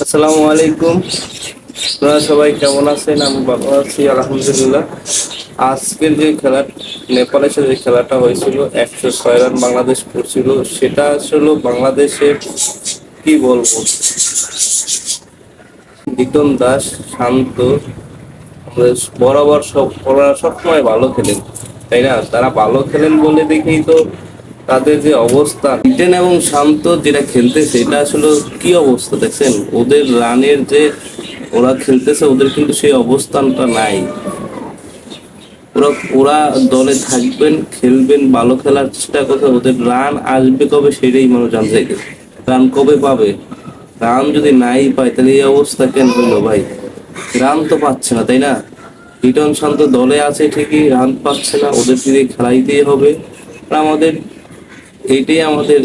আসসালামু আলাইকুম। আপনারা সবাই কেমন আছেন? আমি ভালো আছি আলহামদুলিল্লাহ। আজকের যে খেলা, নেপালের সাথে যে খেলাটা হয়েছিল, 106 রান বাংলাদেশ করছিল, সেটা আসলে বাংলাদেশের কি বলবো, লিটন দাস, শান্ত, আমাদের বরাবর ওরা সবসময় ভালো খেলেন, তাই না? তারা ভালো খেলেন বলে দেখেই তো তাদের যে অবস্থা, লিটন এবং শান্ত যেটা খেলতেছে, এটা আসলে কি অবস্থা দেখছেন? ওদের রানের যে ওরা খেলতেছে, ওদের কিন্তু সেই অবস্থানটা নাই। ওরা ওরা দলে থাকবেন, খেলবেন, ভালো খেলার চেষ্টা করবে, ওদের রান আসবে কবে সেটাই মানুষ জানতে চাইবে। রান কবে পাবে? রান যদি নাই পায় তাহলে এই অবস্থা কেন হইলো ভাই? রান তো পাচ্ছে না, তাই না? লিটন শান্ত দলে আছে ঠিকই, রান পাচ্ছে না, ওদের দিয়ে খেলাইতেই হবে। আর আমাদের এইটাই আমাদের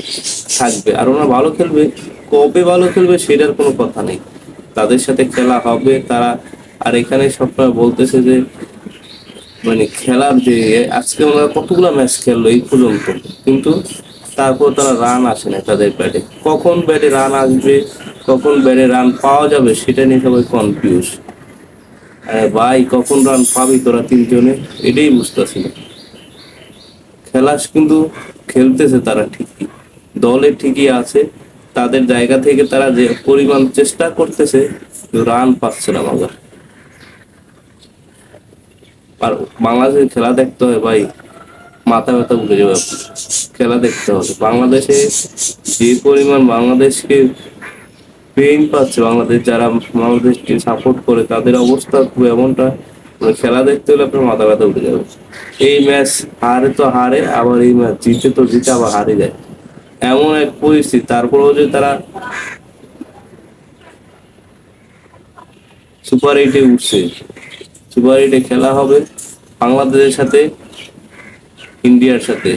থাকবে, আর ওরা ভালো খেলবে। কবে ভালো খেলবে সেটার কোনো কথা নেই, তাদের সাথে খেলা হবে তারা। আর এখানে সবসময় বলতেছে যে মানে খেলার যে আজকে ওরা কতগুলো ম্যাচ খেললো এই পর্যন্ত, কিন্তু তারপর তারা রান আসে না তাদের ব্যাটে। কখন ব্যাটে রান আসবে, কখন ব্যাটে রান পাওয়া যাবে সেটা নিয়ে সবাই কনফিউজ। ভাই কখন রান পাবি তোরা তিনজনে, এটাই বুঝতেছি না। খেলা কিন্তু খেলতেছে তারা ঠিকই, দলে ঠিকই আছে, তাদের জায়গা থেকে তারা যে পরিমাণ চেষ্টা করতেছে, রান পাচ্ছে না বাংলা। আর বাংলাদেশের খেলা দেখতে হয় ভাই, মাথা ব্যথা উঠে যাবে আপনার। খেলা দেখতে হবে বাংলাদেশে, যে পরিমাণ বাংলাদেশকে পেইন পাচ্ছে বাংলাদেশ, যারা বাংলাদেশকে সাপোর্ট করে তাদের অবস্থা খুব এমনটা, মানে খেলা দেখতে হলে আপনার মাথা ব্যথা উঠে যাবে। এই ম্যাচ হারে তো হারে, আবার এই ম্যাচ জিতে তো জিতে আবার হারে যায়, এমন এক পরিস্থিতি। তারপরেও যে তারা সুপার 8-এ উঠছে, সুপার 8-এ খেলা হবে বাংলাদেশের সাথে, ইন্ডিয়ার সাথে,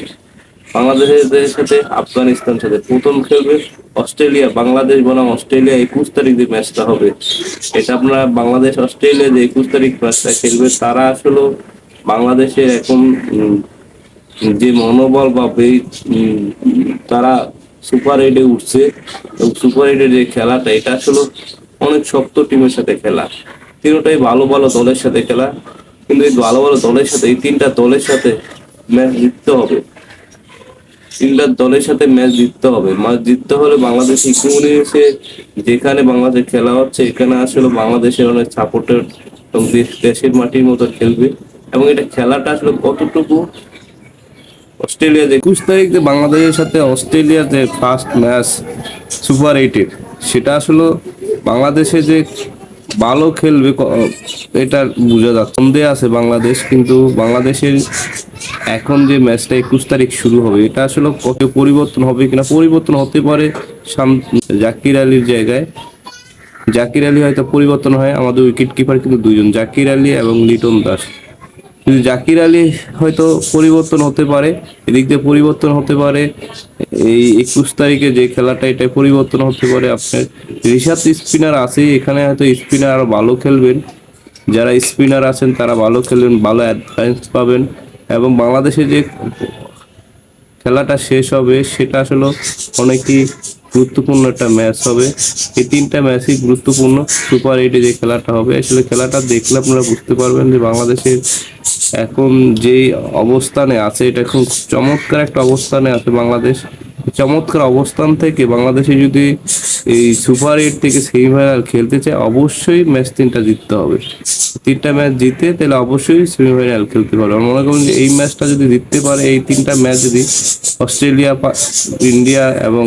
বাংলাদেশের সাথে আফগানিস্তান সাথে প্রথম খেলবে অস্ট্রেলিয়া, বাংলাদেশ বনাম অস্ট্রেলিয়া 21 তারিখ যে ম্যাচটা হবে, এটা আপনারা বাংলাদেশ অস্ট্রেলিয়া যে 21 তারিখ ম্যাচটা খেলবে, তারা আসলে বাংলাদেশের এখন যে মনোবল বা তারা সুপার 8-এ উঠছে, এবং সুপার 8-এর যে খেলাটা, এটা আসলে অনেক শক্ত টিমের সাথে খেলা, তিনটাই ভালো ভালো দলের সাথে খেলা। কিন্তু এই ভালো ভালো দলের সাথে, এই তিনটা দলের সাথে ম্যাচ জিততে হবে, তিনটা দলের সাথে ম্যাচ জিততে হবে। ম্যাচ জিততে হলে বাংলাদেশ ইকোনমিক্সে, যেখানে বাংলাদেশ খেলা হচ্ছে, এখানে আসলে বাংলাদেশের অনেক সাপোর্টার এবং দেশের মাটির মতো খেলবে। এবং এটা খেলাটা আসলে কতটুকু, অস্ট্রেলিয়া যে 21 তারিখ যে বাংলাদেশের সাথে অস্ট্রেলিয়ার যে ফার্স্ট ম্যাচ সুপার 8-এর, সেটা আসলে বাংলাদেশে যে ভালো খেলবে এটা বোঝা যাচ্ছে। সন্দেহ আছে বাংলাদেশ, কিন্তু বাংলাদেশের এখন যে ম্যাচটা 21 তারিখ শুরু হবে, এটা আসলে কত পরিবর্তন হবে কিনা, পরিবর্তন হতে পারে। জাকির আলীর জায়গায় জাকির আলী হয়তো পরিবর্তন হয়, আমাদের উইকেট কিপার কিন্তু দুইজন, জাকির আলী এবং লিটন দাস। কিন্তু জাকির আলী হয়তো পরিবর্তন হতে পারে, এদিক দিয়ে পরিবর্তন হতে পারে। এই 21 তারিখে যে খেলাটা, এটা পরিবর্তন হতে পারে। আপনার ঋষাদ স্পিনার আছে এখানে, হয়তো স্পিনার আরো ভালো খেলবেন, যারা স্পিনার আছেন তারা ভালো খেলবেন, ভালো অ্যাডভান্স পাবেন। এবং বাংলাদেশে যে খেলাটা শেষ হবে, সেটা আসলে অনেকই গুরুত্বপূর্ণ একটা ম্যাচ হবে। এই তিনটা ম্যাচই গুরুত্বপূর্ণ। সুপার 8-এ যে খেলাটা হবে, আসলে খেলাটা দেখলে আপনারা বুঝতে পারবেন যে বাংলাদেশের এখন যেই অবস্থানে আছে, এটা খুব চমৎকার একটা অবস্থানে আছে বাংলাদেশ। চমৎকার অবস্থান থেকে বাংলাদেশে যদি এই সুপার 8 থেকে সেমিফাইনাল খেলতে চায়, অবশ্যই ম্যাচ তিনটা জিততে হবে। তিনটা ম্যাচ জিতে তাহলে অবশ্যই সেমিফাইনাল খেলতে পারবে। আমি মনে করি যে এই ম্যাচটা যদি জিততে পারে, এই তিনটা ম্যাচ যদি অস্ট্রেলিয়া, ইন্ডিয়া এবং